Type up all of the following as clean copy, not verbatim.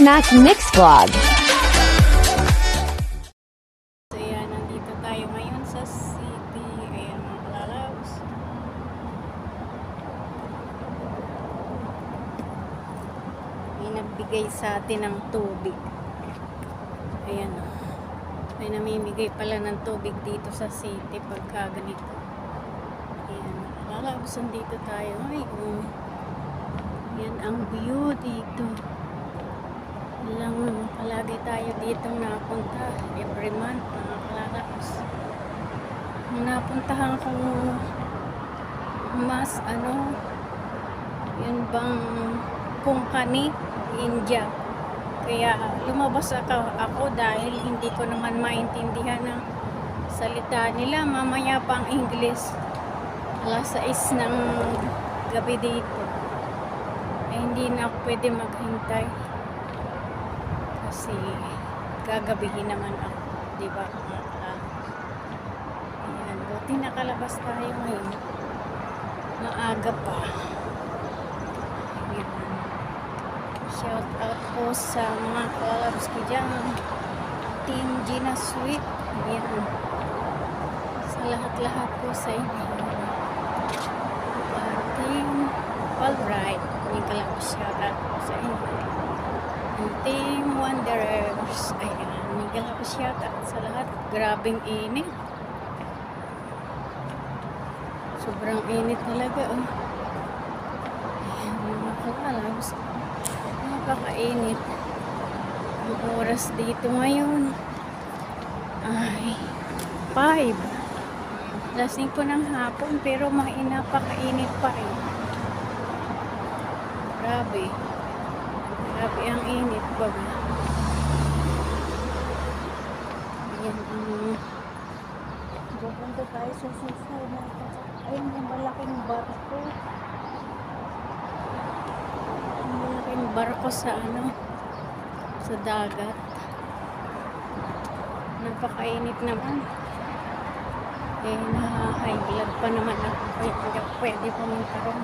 Snack Mix Vlog. So yan, nandito tayo ngayon sa city. Ayan mga kalalabs. May nagbigay sa atin ng tubig. Ayan o. May namimigay pala ng tubig dito sa city pagka ganito. Ayan mga kalalabs, nandito tayo ngayon. Yan ang view dito. Lang palagi tayo dito napunta every month mga kalalabs. Napuntahan ko mas yun bang Konkani, India. Kaya lumabas ako dahil hindi ko naman maintindihan ng salita nila. Mamaya pang English, alas 6 ng gabi dito, hindi na ako pwede maghintay kasi gagabihin naman ako, di ba? Ayan, buti nakalabas tayo ngayon, maaga pa. Ayan. Shout out po sa mga kalalabs ko dyan, Team Gina Sweet. Ayan, sa lahat-lahat po sa inyo. Team Alright, may kalabas shout out po sa inyo. Team Wanderers. Ayan, may galapos yata sa lahat. Grabing init. Sobrang init talaga. Oh. Ayan, mga kalalabs. Napakainit. Ang oras dito ngayon ay 5. Lasing po ng hapon pero napakainit pa rin. Grabe. Grabe ang init baga. Ayan, pupunta tayo sa seaside natin. Ayun yung malaking barko. Yung malaking barko sa sa dagat. Napakainit naman. Na-high blood pa naman ako. Kaya hindi pwede pumunta ron.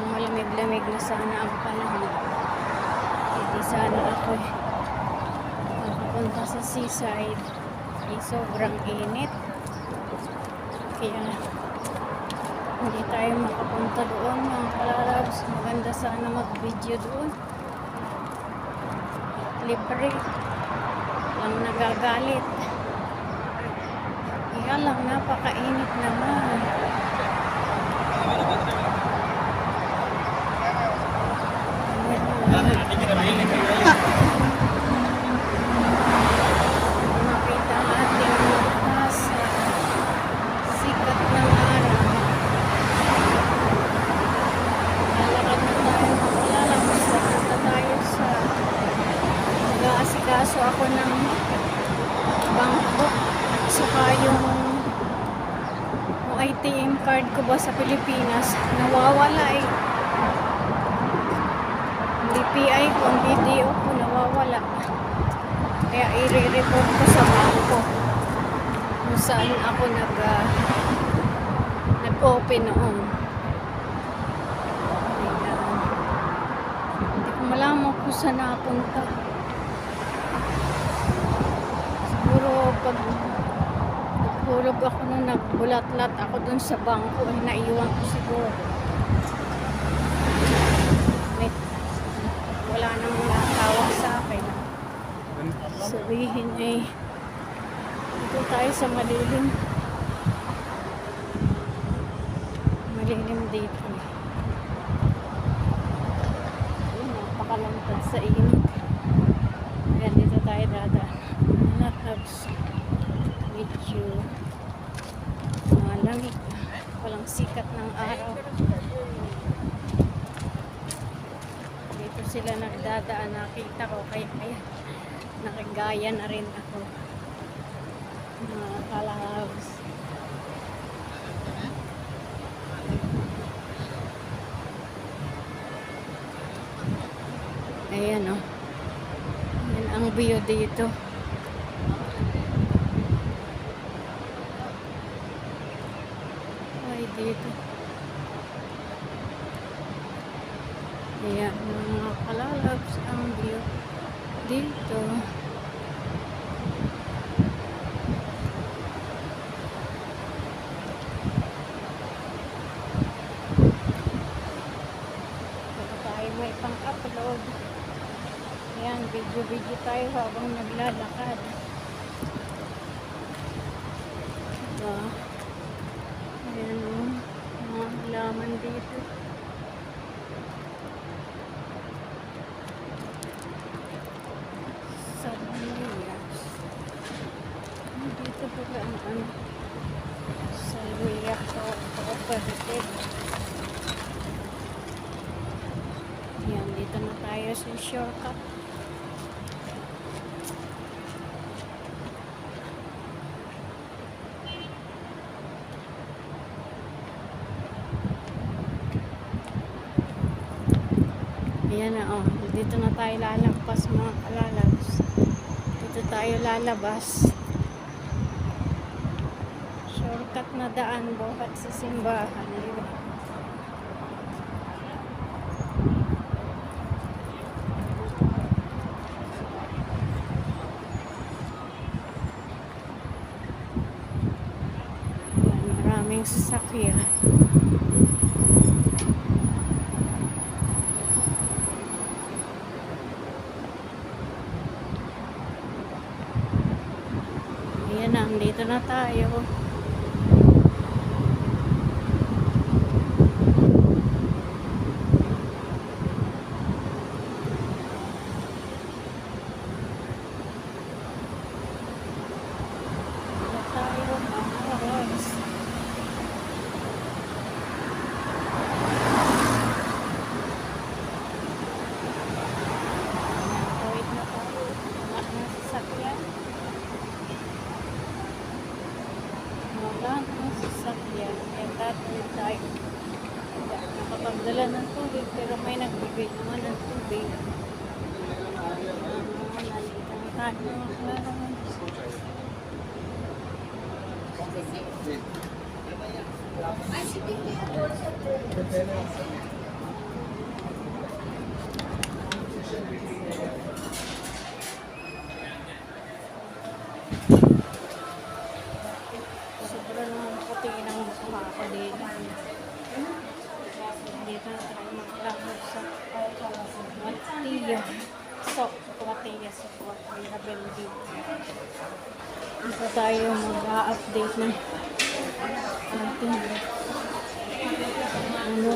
Malamig-lamig na sana ang panahon. Hindi sana ako makapunta sa seaside. Ay sobrang init. Kaya hindi tayo makapunta doon mga kalalabs. Maganda sana mag-video doon. Libre. Lang nagagalit. Kaya lang napakainit naman. Makita natin bukas sikat ng araw. Lalakad na tayo, lalabas na tayo sa mag-aasikaso ako ng bangko saka yung ATM card ko ba sa Pilipinas nawawala eh. DPI ko, ang BDO ko nawawala. Kaya i-report ko sa bangko kung saan ako nag-open noon. Ayan. Hindi ko malaman kung saan napunta. Siguro pag nagpulog ako nung nagbulat-lat ako dun sa bangko ay naiwan ko siguro. Wala nang natawag sa akin. Sabihin dito tayo sa malilim. Malilim dito. Napakalantad sa init. Ayan, dito tayo dadaan. Nakahabs. Medyo malamig. Walang sikat ng araw. Dito sila nagdadaan, nakita ko kaya nakagaya na rin ako mga kalalabs. Ayan o, ang view dito. Ay, dito. Ayan, mga kalalabs ang view dito. Baka tayo may pang-upload. Ayan, video-video tayo habang naglalakad. Diba? Ayan o, mga halaman dito. Saluyas. Dito pala ang ano. Saluyas Cooperative. Ayan, dito na tayo sa shortcut. Ayan na, oh. Dito na tayo lalagpas, mga kalalabs. Dito tayo lalabas. Shortcut na daan buhat sa simbahan. Ayan, maraming sasakyan. Ayan na, dito na tayo. Dito tayo, mga boys. Tawid na tayo. Wala na sasakyan. Wala na sasakyan. Kaya tatuloy tayo. Nakapagdala ng tubig pero may nagbibig naman ng tubig. Nalito na tayo. Sobrang puti ng mukha ko dito. Dito na tayo maglakad sa Guatilla. Guatilla sa Guatilla building. Dito tayo mag-update ng ating ano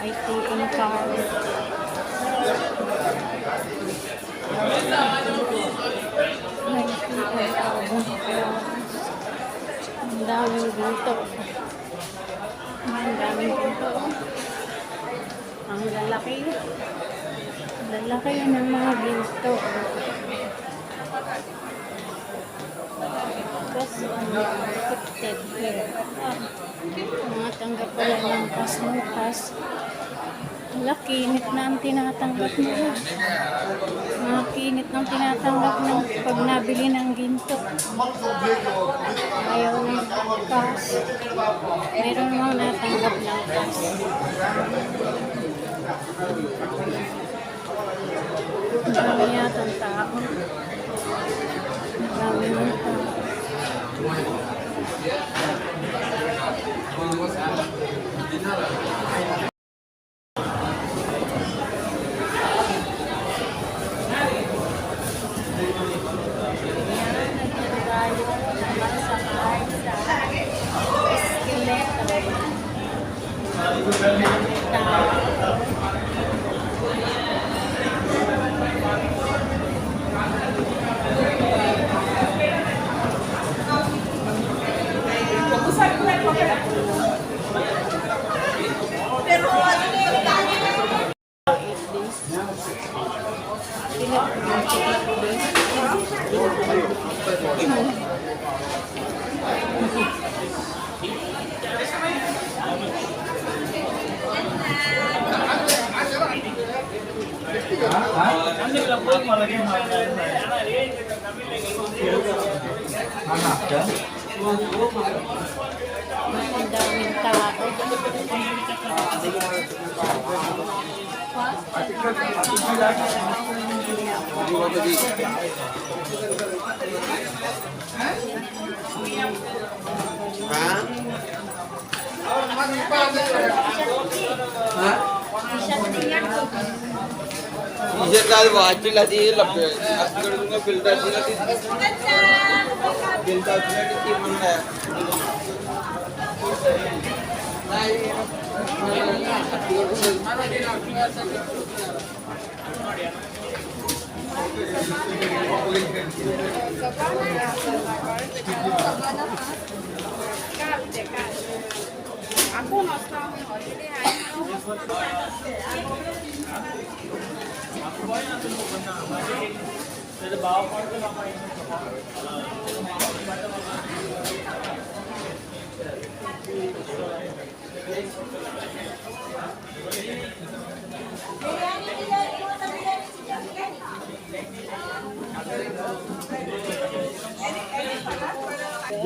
ITM card. Ang daming ginto. Ang daming ginto. Ang lalaki. Lalaki ng mga ginto. Tapos, protected here. Mga tanggap pala ng pas-nupas. Wala, kinit na ang tinatanggap nila. Mga kinit ng tinatanggap ng pag nabili ng ginto. Ayaw ng cash. Meron mga natanggap ng cash. Ang dami yatang tao. Ang dami ng tao. Ang daming tao. T-shirt काल वाचिला ती लपे अकडून फिल्टर दिला ती दिलता ती म्हणला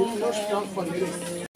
No stock for lyrics.